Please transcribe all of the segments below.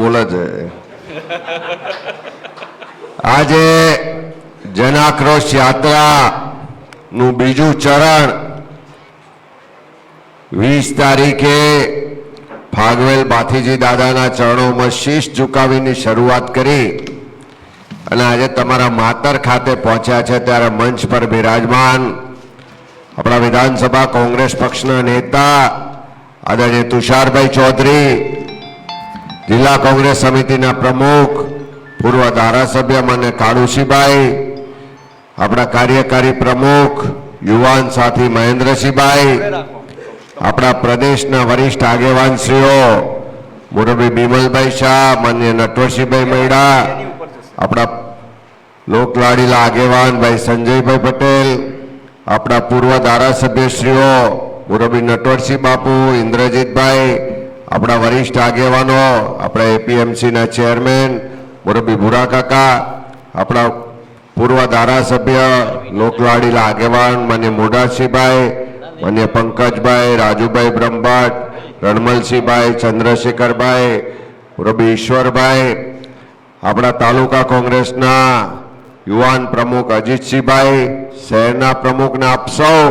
બોલે છે. આજે જન આક્રોશ યાત્રાનું બીજું ચરણ 20 તારીખે ફાગવેલ ભાથીજી દાદાના ચરણોમાં શીશ ઝુકાવીની શરૂઆત કરી અને આજે તમારા માતર ખાતે પહોંચ્યા છે. ત્યારે મંચ પર બિરાજમાન આપણા વિધાનસભા કોંગ્રેસ પક્ષના નેતા આદરણીય તુષારભાઈ ચૌધરી, જિલ્લા કોંગ્રેસ સમિતિના પ્રમુખ પૂર્વ ધારાસભ્ય માન્ય કાળુસિંહભાઈ, આપણા કાર્યકારી પ્રમુખ યુવાન સાથી મહેન્દ્રસિંહભાઈ, આપણા પ્રદેશના વરિષ્ઠ આગેવાનશ્રીઓ મુરબ્બી બિમલભાઈ શાહ, માન્ય નટવરસિંહભાઈ મૈડા, આપણા લોકલાડીલા આગેવાન ભાઈ સંજયભાઈ પટેલ, આપણા પૂર્વ ધારાસભ્યશ્રીઓ મુરબ્બી નટવરસિંહ બાપુ, ઇન્દ્રજીતભાઈ, આપણા વરિષ્ઠ આગેવાનો, આપણા એપીએમસીના ચેરમેન મુરબ્બી ભૂરા કાકા, આપણા પૂર્વ ધારાસભ્ય લોકલાડીલા આગેવાન માન્ય મોઢાસિંહભાઈ, માન્ય પંકજભાઈ, રાજુભાઈ બ્રહ્મભટ્ટ, રણમલસિંહભાઈ, ચંદ્રશેખરભાઈ, મુરબ્બી ઈશ્વરભાઈ, આપણા તાલુકા કોંગ્રેસના યુવાન પ્રમુખ અજીતસિંહભાઈ, શહેરના પ્રમુખના આપ સૌ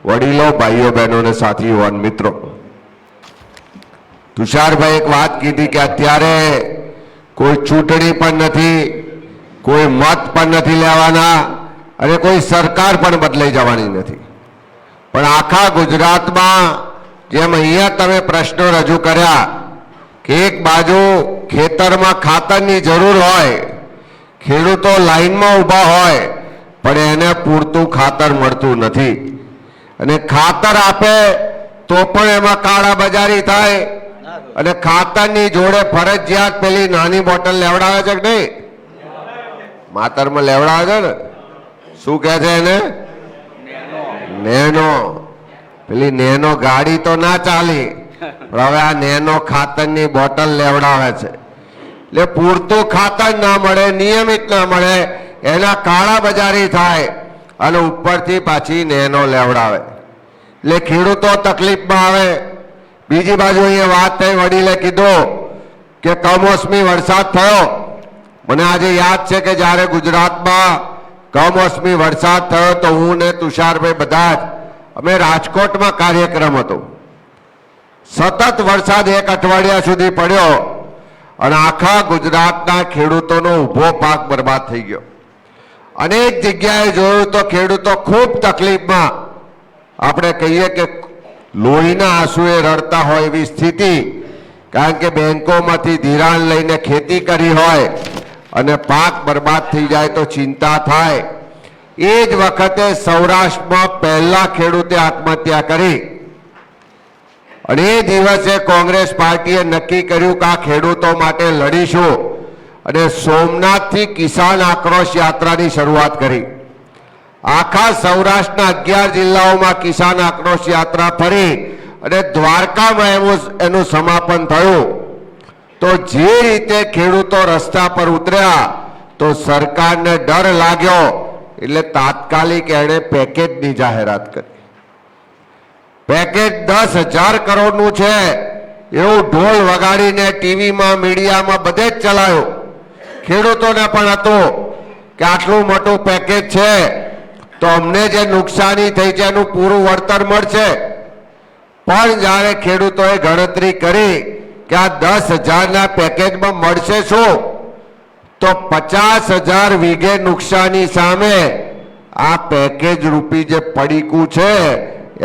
વડીલો, ભાઈઓ બહેનો અને સાથી યુવાન મિત્રો, તુષારભાઈ એક વાત કીધી કે અત્યારે કોઈ ચૂંટણી પણ નથી, કોઈ મત પણ નથી લેવાના અને કોઈ સરકાર પણ બદલાઈ જવાની નથી. પણ આખા ગુજરાતમાં જેમ અહીંયા તમે પ્રશ્નો રજૂ કર્યા કે એક બાજુ ખેતરમાં ખાતરની જરૂર હોય, ખેડૂતો લાઈનમાં ઊભા હોય પણ એને પૂરતું ખાતર મળતું નથી અને ખાતર આપે તો પણ એમાં કાળાબજારી થાય અને ખાતરની જોડે ફરજિયાત પેલી નાની બોટલ લેવડાવે છે કે નહીં? માતરમાં લેવડાવે છે ને, શું કહે છે એને? નેનો. પેલી નેનો ગાડી તો ના ચાલી, પણ હવે આ નેનો ખાતરની બોટલ લેવડાવે છે. એટલે પૂરતું ખાતર ના મળે, નિયમિત ના મળે, એના કાળાબજારી થાય અને ઉપરથી પાછી નેનો લેવડાવે એટલે ખેડૂતો તકલીફમાં આવે. બીજી બાજુ અહીંયા વાત થઈ, વડીલે કીધું કે કમોસમી વરસાદ થયો. મને આજે યાદ છે કે જ્યારે ગુજરાતમાં કમોસમી વરસાદ થયો તો હું ને તુષારભાઈ બધા જ અમે રાજકોટમાં કાર્યક્રમ હતો. સતત વરસાદ એક અઠવાડિયા સુધી પડ્યો અને આખા ગુજરાતના ખેડૂતોનો ઊભો પાક બરબાદ થઈ ગયો. અનેક જગ્યાએ જોયું તો ખેડૂતો ખૂબ તકલીફમાં, આપણે કહીએ કે લોહીના આંસુએ રડતા હોય એવી સ્થિતિ. કારણ કે બેંકોમાંથી ધિરાણ લઈને ખેતી કરી હોય અને પાક બરબાદ થઈ જાય તો ચિંતા થાય. એ જ વખતે સૌરાષ્ટ્રમાં પહેલા ખેડૂતે આત્મહત્યા કરી અને એ દિવસે કોંગ્રેસ પાર્ટીએ નક્કી કર્યું કે આ ખેડૂતો માટે લડીશું અને સોમનાથથી કિસાન આક્રોશ યાત્રાની શરૂઆત કરી. આખા સૌરાષ્ટ્રના 11 જિલ્લાઓમાં કિસાન આક્રોશ યાત્રા ફરી અને દ્વારકામાં એનું સમાપન થયું. તો જે રીતે ખેડૂતો રસ્તા પર ઉતર્યા તો સરકારને ડર લાગ્યો એટલે તાત્કાલિક એણે પેકેજની જાહેરાત કરી. પેકેજ 10,000 કરોડનું છે એવું ઢોલ વગાડીને ટીવીમાં, મીડિયામાં બધે જ ચલાવ્યું. ખેડૂતોને પણ હતું કે આટલું મોટું પેકેજ છે તો અમને જે નુકસાની થઈ છે એનું પૂરું વળતર મળશે. પણ જ્યારે ખેડૂતોએ ગણતરી કરી કે આ 10,000ના પેકેજમાં મળશે શું, તો 50,000 વીઘે નુકસાની સામે આ પેકેજ રૂપી જે પડીકું છે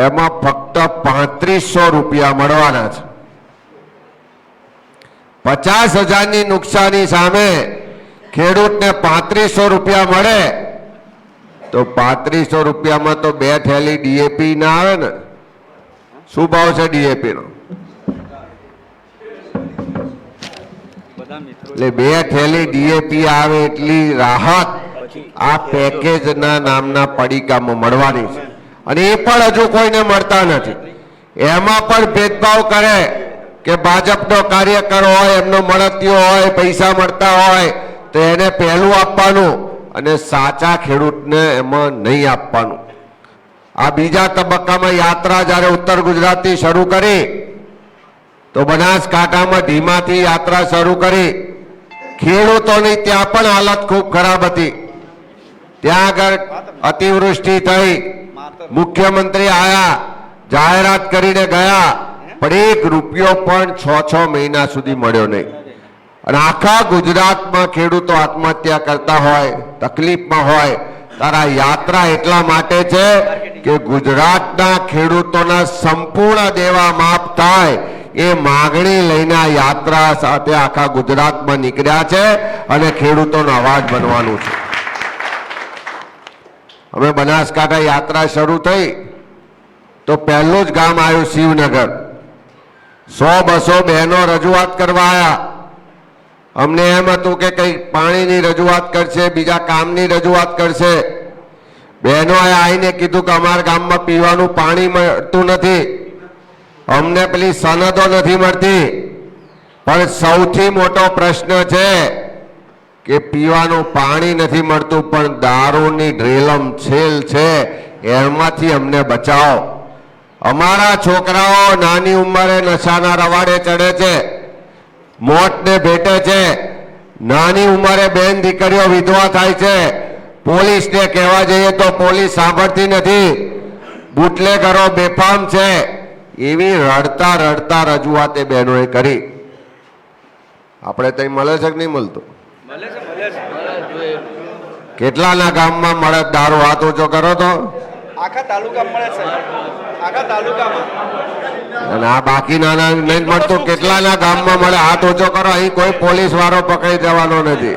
એમાં ફક્ત 3500 રૂપિયા મળવાના છે. 50,000ની નુકસાની સામે ખેડૂતને 3500 રૂપિયા મળે તો 3500 રૂપિયામાં તો 2 થેલી ડીએપી ના આવે ને. શું ભાવ છે ડીએપી નો? એટલે 2 થેલી ડીએપી આવે એટલી રાહત આ પેકેજના નામના પડીકામાં મળવાની છે અને એ પણ હજુ કોઈને મળતા નથી. એમાં પણ ભેદભાવ કરે કે ભાજપનો કાર્યકર હોય, એમનો મળતિયો હોય, પૈસા મળતા હોય તો એને પહેલું આપવાનું અને સાચા ખેડૂતને એમાં નહીં આપવાનું. આ બીજા તબક્કામાં યાત્રા જ્યારે ઉત્તર ગુજરાતથી શરૂ કરી તો બનાસકાંઠામાં ધીમાથી યાત્રા શરૂ કરી ખેડૂતોની ત્યાં પણ હાલત ખૂબ ખરાબ હતી. ત્યાં આગળ અતિવૃષ્ટિ થઈ, મુખ્યમંત્રી આયા, જાહેરાત કરીને ગયા, પણ 1 રૂપિયો પણ 6 મહિના સુધી મળ્યો નહીં. અને આખા ગુજરાતમાં ખેડૂતો આત્મહત્યા કરતા હોય, તકલીફમાં હોય, તારા યાત્રા એટલા માટે છે કે ગુજરાતના ખેડૂતોના સંપૂર્ણ દેવા માફ થાય એ માગણી લઈને આ યાત્રા સાથે આખા ગુજરાતમાં નીકળ્યા છે અને ખેડૂતોનો અવાજ બનવાનું છે. અમે બનાસકાંઠા યાત્રા શરૂ થઈ તો પહેલું જ ગામ આવ્યું શિવનગર. 100-200 બહેનો રજૂઆત કરવા આવ્યા. અમને એમ હતું કે કંઈ પાણીની રજૂઆત કરશે, બીજા કામની રજૂઆત કરશે. બહેનોએ આવીને કીધું કે અમારા ગામમાં પીવાનું પાણી મળતું નથી, અમને પેલી સનદો નથી મળતી, પણ સૌથી મોટો પ્રશ્ન છે કે પીવાનું પાણી નથી મળતું, પણ દારૂની રેલમ છેલ છે, એમાંથી અમને બચાવો. અમારા છોકરાઓ નાની ઉંમરે નશાના રવાડે ચડે છે, મોતને ભેટે છે, નાની ઉંમરે બેન દીકરીઓ વિધવા થાય છે. પોલીસને કહેવા જઈએ તો પોલીસ સાંભળતી નથી, બુટલેગરો બેફામ છે. એવી રડતા રડતા રજૂઆત એ બહેનોએ કરી. આપણે ત્યાં મળે છે કે નહીં મળતું? કેટલાના ગામમાં મળે દારૂ? હાથ ઊંચો કરો તો. આખા તાલુકામાં મળે છે, આખા તાલુકામાં. અને આ બાકી નાના નહીં મળતું, કેટલાના ગામમાં મળે? હાથ ઊંચો કરો. અહીં કોઈ પોલીસ વાળો પકડી જવાનો નથી.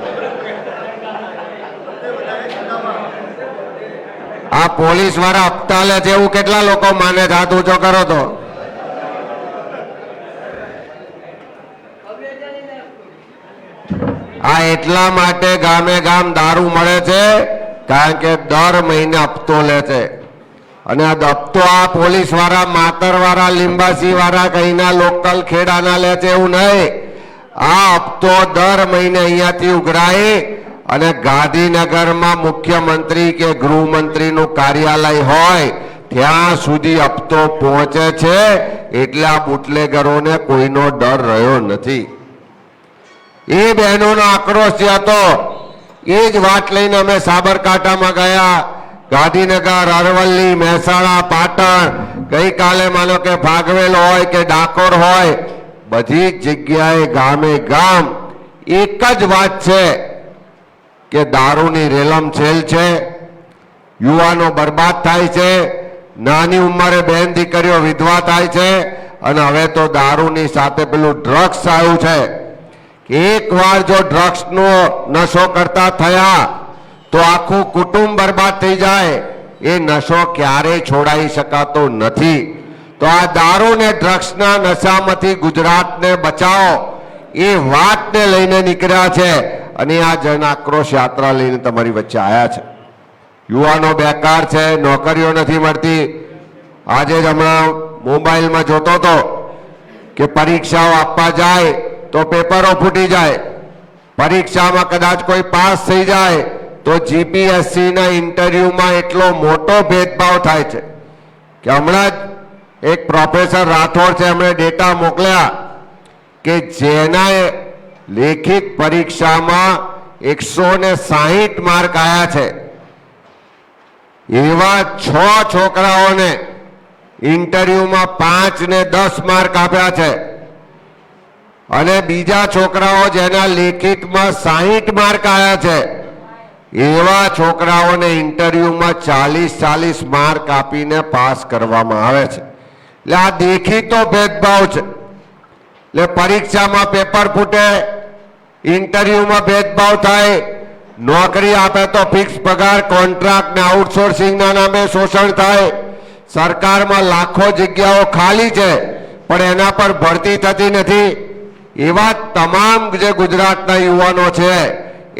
આ પોલીસ વાળા હપ્તા લે છે એવું કેટલા લોકો માને છે? હાથ ઊંચો કરો તો. આ એટલા માટે ગામે ગામ દારૂ મળે છે કારણ કે દર મહિને હપ્તો લે છે. અને આ હપ્તો આ પોલીસ વાળા, માતર વાળા, લીંબાસી વાળા, કઈના લોકલ ખેડાના લે છે એવું નહીં. આ હપ્તો દર મહિને અહીંયાથી ઉઘરાય અને ગાંધીનગરમાં મુખ્યમંત્રી કે ગૃહમંત્રીનું કાર્યાલય હોય ત્યાં સુધી હપ્તો પહોંચે છે. એટલે આ બુટલેગરોને કોઈનો ડર રહ્યો નથી. એ બહેનોનો આક્રોશ જે હતો એ જ વાત લઈને અમે સાબરકાંઠામાં ગયા, ગાંધીનગર, અરવલ્લી, મહેસાણા, પાટણ, ગઈકાલે માનો કે ભાગવેલ હોય કે ડાકોર હોય, બધી જગ્યાએ ગામે ગામ એક જ વાત છે કે દારૂની રેલમછેલ છે, યુવાનો બરબાદ થાય છે, નાની ઉંમરે બેન દીકરીઓ વિધવા થાય છે. અને હવે તો દારૂની સાથે પેલું ડ્રગ્સ આવ્યું છે. એકવાર જો ડ્રગ્સનો નશો કરતા થયા તો આખું કુટુંબ બરબાદ થઈ જાય. એ નશો ક્યારેય છોડાઈ શકાતો નથી. તો આ દારૂ ને ડ્રગ્સના નશામાંથી ગુજરાતને બચાવો એ વાતને લઈને નીકળ્યા છે અને આ જન આક્રોશ યાત્રા લઈને તમારી વચ્ચે આવ્યા છે. યુવાનો બેકાર છે, નોકરીઓ નથી મળતી. આજે જ હમણાં મોબાઈલમાં જોતો હતો કે પરીક્ષાઓ આપવા જાય તો પેપરો ફૂટી જાય. પરીક્ષામાં કદાચ કોઈ પાસ થઈ જાય તો જીપીએસસી ના ઇન્ટરવ્યુમાં એટલો મોટો ભેદભાવ થાય છે કે હમણાં જ એક પ્રોફેસર રાઠોડ છે, એમણે ડેટા મોકલ્યા કે જેના લેખિત પરીક્ષામાં 160 માર્ક આવ્યા છે એવા 6 છોકરાઓને ઇન્ટરવ્યુમાં 5 ને 10 માર્ક આપ્યા છે. અને બીજા છોકરાઓ જેના લેખિતમાં 60 માર્ક આવ્યા છે એવા છોકરાઓને ઇન્ટરવ્યુમાં 40 માર્ક આપીને પાસ કરવામાં આવે છે. એટલે આ દેખીતો ભેદભાવ છે. એટલે પરીક્ષામાં પેપર ફૂટે, ઇન્ટરવ્યુમાં ભેદભાવ થાય, નોકરી આપે તો ફિક્સ પગાર, કોન્ટ્રાક્ટ ને આઉટસોર્સિંગના નામે શોષણ થાય. સરકારમાં લાખો જગ્યાઓ ખાલી છે પણ એના પર ભરતી થતી નથી. એવા તમામ જે ગુજરાતના યુવાનો છે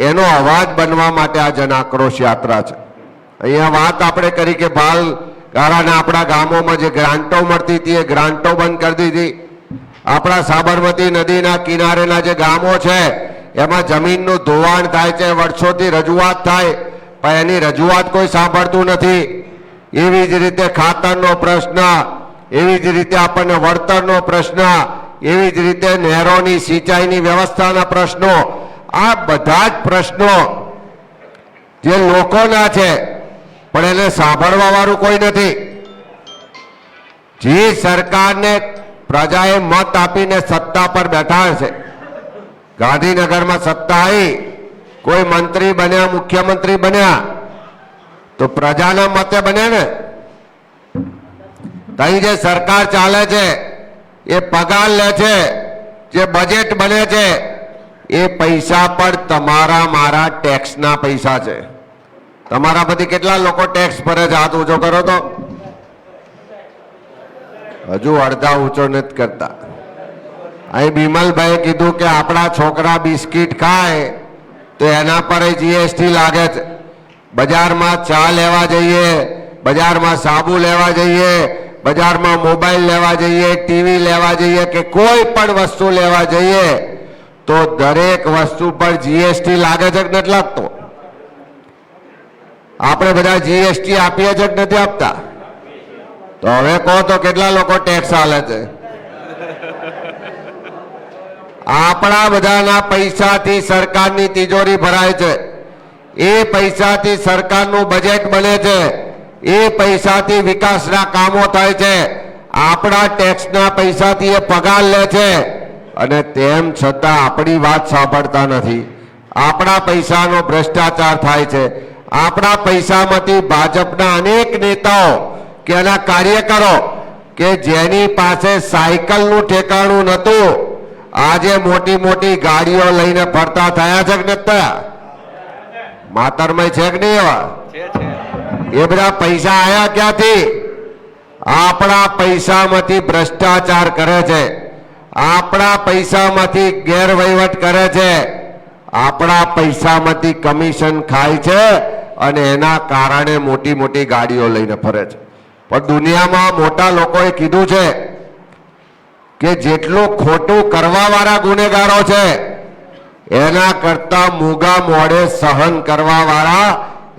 એનો અવાજ બનવા માટે આ જન આક્રોશ યાત્રા છે. અહીંયા વાત આપણે કરી કે બાલ ગાળાના આપણા ગામોમાં જે ગ્રાન્ટો મળતી હતી એ ગ્રાન્ટો બંધ કરી દીધી. આપણા સાબરમતી નદીના કિનારેના જે ગામો છે એમાં જમીનનું ધોવાણ થાય છે, વર્ષોથી રજૂઆત થાય પણ એની રજૂઆત કોઈ સાંભળતું નથી. એવી જ રીતે ખાતરનો પ્રશ્ન, એવી જ રીતે આપણને વળતરનો પ્રશ્ન, એવી જ રીતે નહેરોની સિંચાઈની વ્યવસ્થાના પ્રશ્નો, આ બધા જ પ્રશ્નો જે લોકોના છે પણ એને સાંભળવા વાળું કોઈ નથી. જે સરકારને પ્રજાએ મત આપીને સત્તા પર બેઠા છે, ગાંધીનગરમાં સત્તા આવી, કોઈ મંત્રી બન્યા, મુખ્યમંત્રી બન્યા તો પ્રજાના મતે બન્યા ને. તઈ જે સરકાર ચાલે છે, એ પગાર લે છે, જે બજેટ બને છે, એ પૈસા પણ તમારા મારા ટેક્સના પૈસા છે. તમારા બધી કેટલા લોકો ટેક્સ ભરે છે? હાથ ઊંચો કરો તો. હજુ અડધા ઊંચો નથી કરતા. અહીં બિમલભાઈ કીધું કે આપણા છોકરા બિસ્કિટ ખાય તો એના પર જીએસટી લાગે છે. બજારમાં ચા લેવા જઈએ, બજારમાં સાબુ લેવા જઈએ, બજારમાં મોબાઈલ લેવા જઈએ, ટીવી લેવા જઈએ કે કોઈ પણ વસ્તુ લેવા જઈએ તો દરેક વસ્તુ પર જીએસટી લાગે છે કે નથી લાગતો? આપણે બધા જીએસટી આપીએ છે કે નથી આપતા? તો હવે કહો તો કેટલા લોકો ટેક્સ આલે છે? આપણા બધાના પૈસાથી સરકારની તિજોરી ભરાય છે, એ પૈસાથી સરકારનું બજેટ બને છે, એ પૈસાથી વિકાસના કામો થાય છે, આપણા ટેક્સના પૈસાથી એ પગાર લે છે અને તેમ છતાં આપણી વાત સાંભળતા નથી. આપણા પૈસાનો ભ્રષ્ટાચાર થાય છે. આપણા પૈસામાંથી ભાજપના અનેક નેતાઓ કે એના કાર્યકરો કે જેની પાસે સાયકલનું ઠેકાણું નહોતું, આજે મોટી મોટી ગાડીઓ લઈને ફરતા થયા છે કે નથી થયા? માતરમય છે કે નહીં? એવા એ બધા પૈસા આયા ક્યાંથી? આપણા પૈસામાંથી ભ્રષ્ટાચાર કરે છે, આપણા પૈસામાંથી ગેરવહીવટ કરે છે, આપણા પૈસામાંથી કમિશન ખાય છે અને એના કારણે મોટી મોટી ગાડીઓ લઈને ફરે છે. પણ દુનિયામાં મોટા લોકોએ કીધું છે કે જેટલું ખોટું કરવા વાળા ગુનેગારો છે એના કરતા મૂગા મોડે સહન કરવા વાળા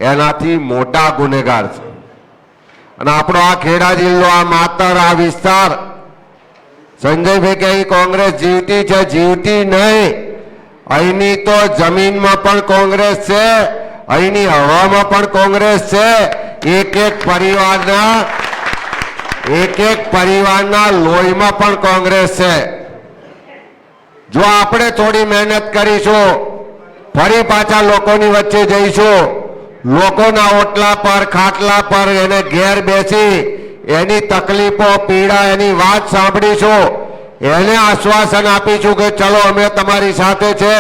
એનાથી મોટા ગુનેગાર છે. અને આપણો આ ખેડા જિલ્લો, આ માતર, આ વિસ્તાર, સંજયભાઈ કે અહીં કોંગ્રેસ જીવતી છે, જીવતી નહીં. અહીંની તો જમીનમાં પણ કોંગ્રેસ છે, અહીંની હવામાં પણ કોંગ્રેસ છે. એક એક પરિવારના લોહીમાં પણ કોંગ્રેસ છે. જો આપણે થોડી મહેનત કરીશું, ફરી પાછા લોકોની વચ્ચે જઈશું, લોકોના ઓટલા પર, ખાટલા પર એને ઘેર બેસી એની તકલીફો, પીડા, એની વાત સાંભળીશું, એને આશ્વાસન આપીશું કે ચલો અમે તમારી સાથે છે,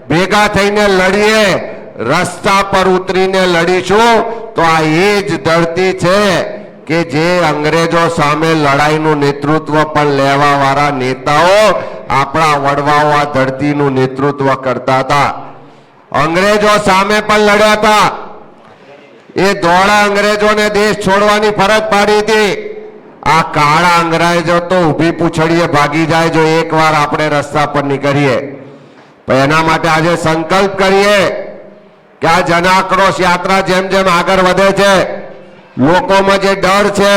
ભેગા થઈને લડીએ, રસ્તા પર ઉતરીને લડીશું, તો આ એ જ ધરતી છે કે જે અંગ્રેજો સામે લડાઈનું નેતૃત્વ પણ લેવા વાળા નેતાઓ, આપણા વડવાઓ આ ધરતીનું નેતૃત્વ કરતા હતા. અંગ્રેજો સામે પણ લડ્યા હતા. એ ધોળા અંગ્રેજોને દેશ છોડવાની ફરજ પાડી હતી. આ કાળા અંગ્રેજો તો ઊભી પૂછડીએ ભાગી જાય જો એકવાર આપણે રસ્તા પર નીકળીએ. પણ એના માટે આજે સંકલ્પ કરીએ કે આ જન આક્રોશ યાત્રા જેમ જેમ આગળ વધે છે, લોકોમાં જે ડર છે,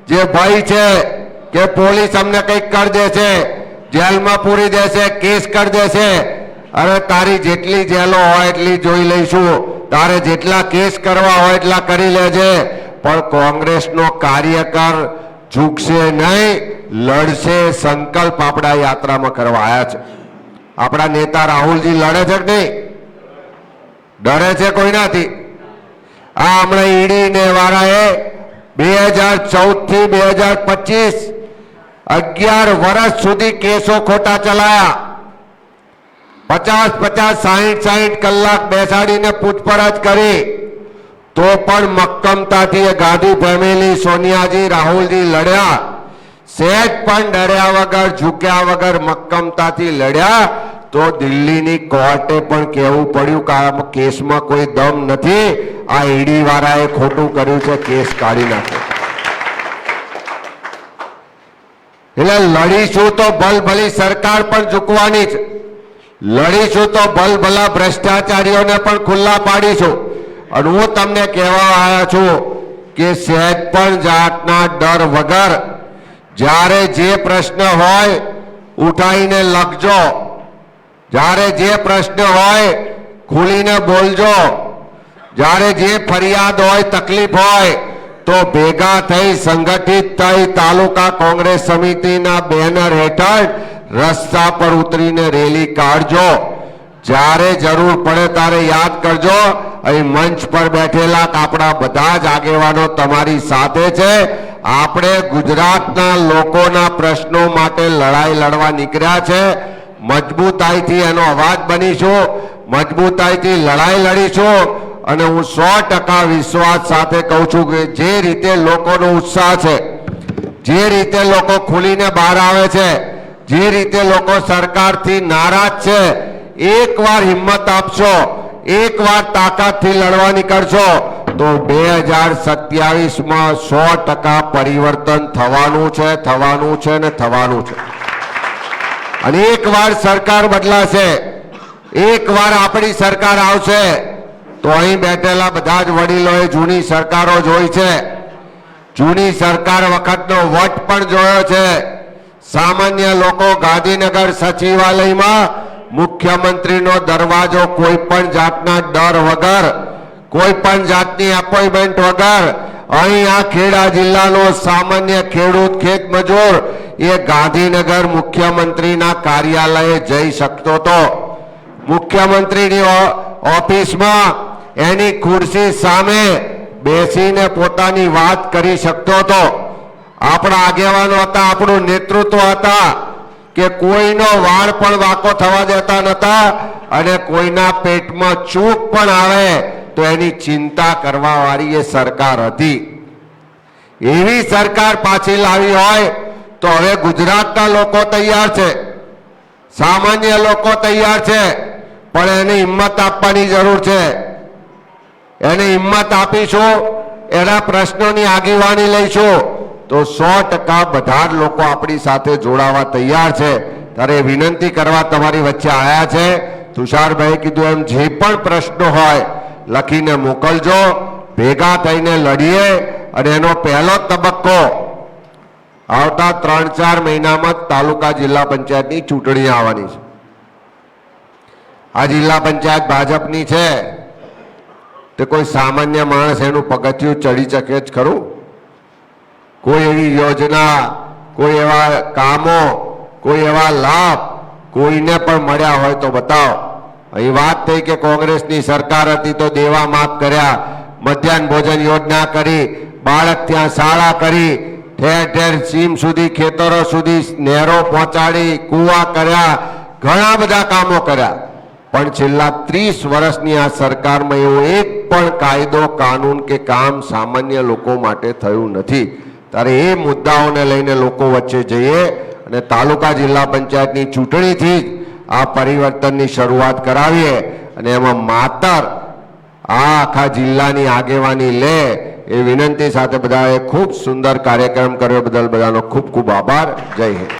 જે ભય છે કે પોલીસ અમને કંઈક કરી દેશે, જેલમાં પૂરી દેશે, કેસ કરી દેશે, અરે તારી જેટલી જેલો હોય એટલી જોઈ લઈશું, તારે જેટલા કેસ કરવા હોય એટલા કરી લેજે, પણ કોંગ્રેસનો કાર્યકર ઝૂકશે નહીં, લડશે. સંકલ્પ આપણા યાત્રામાં કરવા આવ્યા છે. આપણા નેતા રાહુલજી લડે છે કે નહીં? ડરે છે કોઈનાથી? આ હમણાં ઈડી ને વાળાએ 2014 થી 2025 11 વર્ષ સુધી કેસો ખોટા ચલાયા. 50 60 કલાક બેસાડીને પૂછપરછ કરી, તો પણ મક્કમતાથી એ ગાંધી ફેમિલી, સોનિયાજી, રાહુલજી લડ્યા. સહેજ પણ ડર્યા વગર, ઝૂક્યા વગર મક્કમતાથી લડ્યા. તો દિલ્હીની કોર્ટે પણ કહેવું પડ્યું કે આ કેસમાં કોઈ દમ નથી, આ ઈડી વાળાએ ખોટું કર્યું છે, કેસ કાઢી નાખો. એટલે લડીશું તો ભલભલી સરકાર પણ ઝૂકવાની છે, લડીશું તો ભલભલા ભ્રષ્ટાચારીઓને પણ ખુલ્લા પાડીશું. અને હું તમને કહેવા આવ્યા છું કે સહેજ પણ જાતના ડર વગર જ્યારે જે પ્રશ્ન હોય ઉઠાઈને લખજો. જ્યારે જે પ્રશ્ન હોય ખુલીને બોલજો. જ્યારે જે ફરિયાદ હોય, તકલીફ હોય તો ભેગા થઈ સંગઠિત થઈ તાલુકા કોંગ્રેસ સમિતિના બેનર હેઠળ રસ્તા પર ઉતરીને રેલી કાઢજો. જ્યારે જરૂર પડે ત્યારે યાદ કરજો, અહીં મંચ પર બેઠેલા આપણા બધા જ આગેવાનો તમારી સાથે છે. આપણે ગુજરાતના લોકોના પ્રશ્નો માટે લડાઈ લડવા નીકળ્યા છે. મજબૂતાઈથી એનો અવાજ બનીશું, મજબૂતાઈથી લડાઈ લડીશું. અને હું 100% વિશ્વાસ સાથે કહું છું કે જે રીતે લોકોનો ઉત્સાહ છે, જે રીતે લોકો ખુલીને બહાર આવે છે, જે રીતે લોકો સરકારથી નારાજ છે, એકવાર હિંમત આપશો, એકવાર તાકાતથી લડવા નીકળશો તો 2027માં 100% પરિવર્તન થવાનું છે, થવાનું છે ને થવાનું છે. અને એકવાર સરકાર બદલાશે, એકવાર આપણી સરકાર આવશે તો અહીં બેઠેલા બધા જ વડીલોએ જૂની સરકારો જોઈ છે. જૂની સરકાર વખતનો વટ પણ જોયો છે. સામાન્ય લોકો ગાંધીનગર સચિવાલયમાં મુખ્યમંત્રીનો દરવાજો કોઈ પણ જાતના ડર વગર, કોઈ પણ જાતની એપોઇન્ટમેન્ટ વગર અહીં આ ખેડા જિલ્લાનો સામાન્ય ખેડૂત ખેત મજૂર એ ગાંધીનગર મુખ્યમંત્રીના કાર્યાલયે જઈ શકતો હતો. મુખ્યમંત્રીની ઓફિસમાં એની ખુરશી સામે બેસીને પોતાની વાત કરી શકતો હતો. આપણા આગેવાનો હતા, આપણું નેતૃત્વ હતા કે કોઈનો વાળ પણ વાંકો થવા દેતા નતા અને કોઈના પેટમાં ચૂક પણ આવે તો એની ચિંતા કરવા વાળી એ સરકાર હતી. એવી સરકાર પાછી લાવી હોય તો હવે ગુજરાતના લોકો તૈયાર છે, સામાન્ય લોકો તૈયાર છે, પણ એને હિંમત આપવાની જરૂર છે. એને હિંમત આપીશું, એના પ્રશ્નોની આગેવાની લઈશું તો 100% બધા જ લોકો આપણી સાથે જોડાવા તૈયાર છે. ત્યારે વિનંતી કરવા તમારી વચ્ચે આવ્યા છે. તુષારભાઈ કીધું એમ જે પણ પ્રશ્નો હોય લખીને મોકલજો, ભેગા થઈને લડીએ. અને એનો પહેલો તબક્કો આવતા 3-4 મહિનામાં તાલુકા જિલ્લા પંચાયતની ચૂંટણી આવવાની છે. આ જિલ્લા પંચાયત ભાજપની છે તો કોઈ સામાન્ય માણસ એનું પગથિયું ચડી શકે જ ખરું? કોઈ એવી યોજના, કોઈ એવા કામો, કોઈ એવા લાભ કોઈને પણ મળ્યા હોય તો બતાવો. અહીં વાત થઈ કે કોંગ્રેસની સરકાર હતી તો દેવા માફ કર્યા, મધ્યાહન ભોજન યોજના કરી, બાળક ત્યાં શાળા કરી, ઠેર ઠેર સીમ સુધી, ખેતરો સુધી નહેરો પહોંચાડી, કૂવા કર્યા, ઘણા બધા કામો કર્યા. પણ છેલ્લા 30 વર્ષની આ સરકારમાં એવો એક પણ કાયદો, કાનૂન કે કામ સામાન્ય લોકો માટે થયું નથી. ત્યારે એ મુદ્દાઓને લઈને લોકો વચ્ચે જઈએ અને તાલુકા જિલ્લા પંચાયતની ચૂંટણીથી જ આ પરિવર્તનની શરૂઆત કરાવીએ. અને એમાં માતર આ આખા જિલ્લાની આગેવાની લે એ વિનંતી સાથે બધાએ ખૂબ સુંદર કાર્યક્રમ કર્યો બદલ બધાનો ખૂબ ખૂબ આભાર. જય હિન્દ.